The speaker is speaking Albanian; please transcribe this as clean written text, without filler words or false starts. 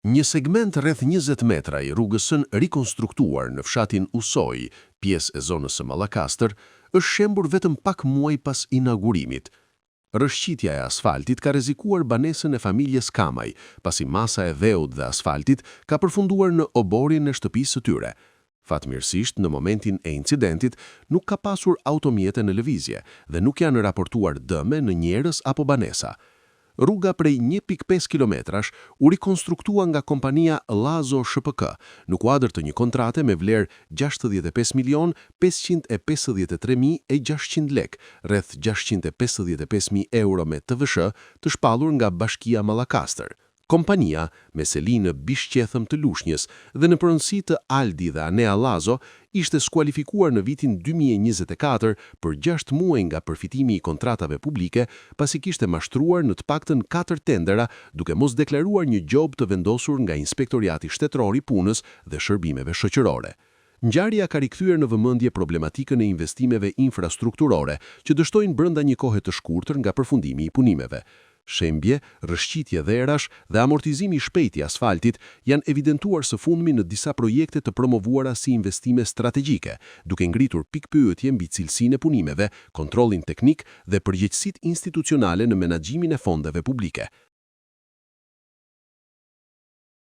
Një segment rreth 20 metra i rrugës sën rikonstruktuar në fshatin Usoj, pjesë e zonës së Mallakastër, është shembur vetëm pak muaj pas inaugurimit. Rrëshqitja e asfaltit ka rrezikuar banesën e familjes Kamaj, pasi masa e dheut dhe asfaltit ka përfunduar në oborin e shtëpisë së tyre. Fatmirësisht, në momentin e incidentit, nuk ka pasur automjete në lëvizje dhe nuk janë raportuar dëme në njerëz apo banesa. Rruga prej 1.5 kilometrash u rikonstruktua nga kompania Lazo SHPK në kuadër të një kontrate me vlerë 65.553.600 lek, rreth 655.000 euro me TVSH, të shpallur nga Bashkia Mallakastër. Kompania, me seli në bishqethëm të Lushnjës dhe në pronësi të Aldi dhe Anea Lazo, ishte skualifikuar në vitin 2024 për 6 muaj nga përfitimi i kontratave publike, pasi kishte mashtruar në të paktën 4 tendera, duke mos deklaruar një gjop të vendosur nga Inspektoriati Shtetëror i Punës dhe Shërbimeve Shoqërore. Ngjarja ka rikthyer në vëmendje problematikën e investimeve infrastrukturore që dështojnë brenda një kohe të shkurtër nga përfundimi i punimeve. Shembje, rrëshqitje dherash dhe amortizimi i shpejtë i asfaltit janë evidentuar së fundmi në disa projekte të promovuara si investime strategjike, duke ngritur pikpyetje mbi cilësinë e punimeve, kontrollin teknik dhe përgjegjësitë institucionale në menaxhimin e fondeve publike.